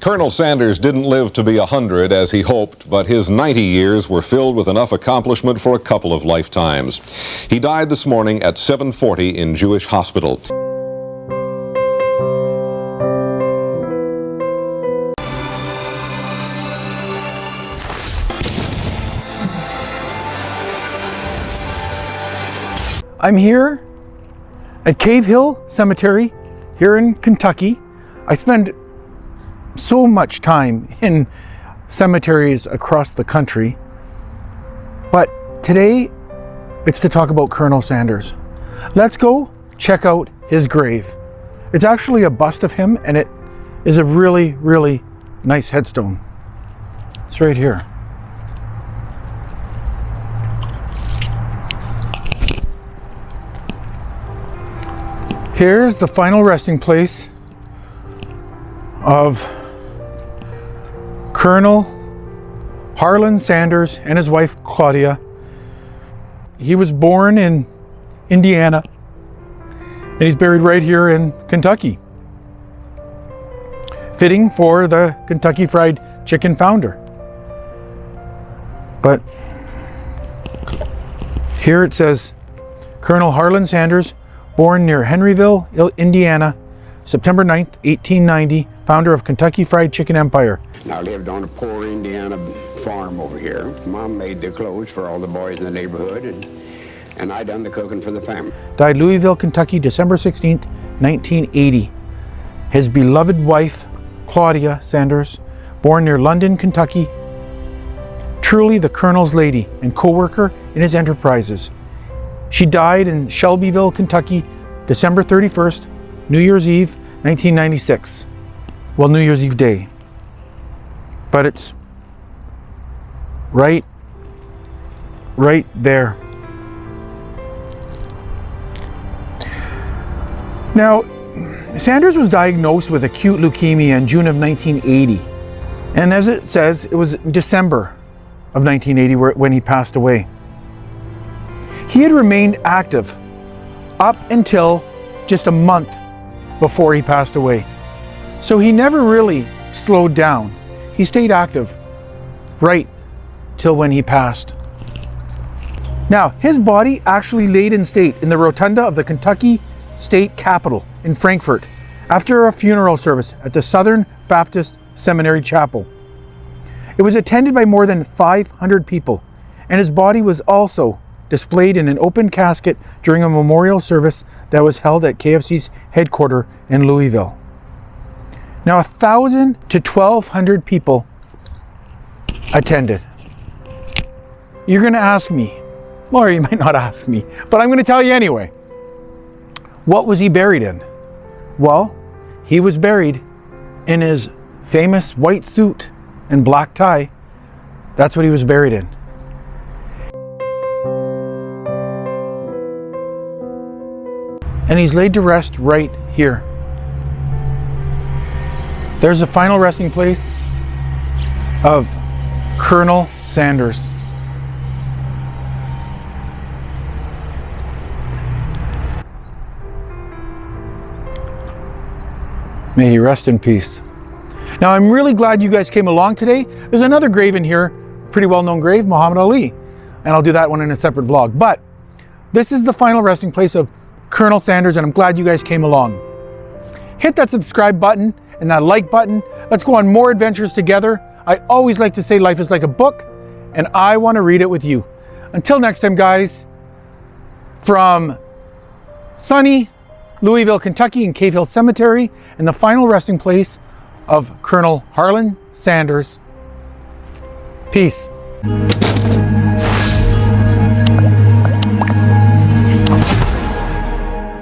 Colonel Sanders didn't live to be 100 as he hoped, but his 90 years were filled with enough accomplishment for a couple of lifetimes. He died this morning at 7:40 in Jewish Hospital. I'm here at Cave Hill Cemetery here in Kentucky. I spend so much time in cemeteries across the country, but today it's to talk about Colonel Sanders. Let's go check out his grave. It's actually a bust of him, and it is a really, really nice headstone. It's right here. Here's the final resting place of Colonel Harlan Sanders and his wife Claudia. He was born in Indiana, and he's buried right here in Kentucky. Fitting for the Kentucky Fried Chicken founder. But here it says, Colonel Harlan Sanders, born near Henryville, Indiana, September 9th, 1890, founder of Kentucky Fried Chicken Empire. I lived on a poor Indiana farm over here. Mom made the clothes for all the boys in the neighborhood, and I done the cooking for the family. Died Louisville, Kentucky, December 16th, 1980. His beloved wife, Claudia Sanders, born near London, Kentucky, truly the Colonel's lady and co-worker in his enterprises. She died in Shelbyville, Kentucky, December 31st, New Year's Eve, 1996. Well, New Year's Eve day. But it's right there. Now, Sanders was diagnosed with acute leukemia in June of 1980. And as it says, it was December of 1980 when he passed away. He had remained active up until just a month before he passed away. So he never really slowed down. He stayed active right till when he passed. Now, his body actually laid in state in the rotunda of the Kentucky State Capitol in Frankfort after a funeral service at the Southern Baptist Seminary Chapel. It was attended by more than 500 people, and his body was also displayed in an open casket during a memorial service that was held at KFC's headquarters in Louisville. Now 1,000 to 1,200 people attended. You're going to ask me, or you might not ask me, but I'm going to tell you anyway. What was he buried in? Well, he was buried in his famous white suit and black tie. That's what he was buried in. And he's laid to rest right here. There's the final resting place of Colonel Sanders. May he rest in peace. Now, I'm really glad you guys came along today. There's another grave in here, pretty well-known grave, Muhammad Ali. And I'll do that one in a separate vlog. But this is the final resting place of Colonel Sanders, and I'm glad you guys came along. Hit that subscribe button and that like button. Let's go on more adventures together. I always like to say life is like a book, and I want to read it with you. Until next time, guys, from sunny Louisville, Kentucky, in Cave Hill Cemetery, and the final resting place of Colonel Harlan Sanders. Peace.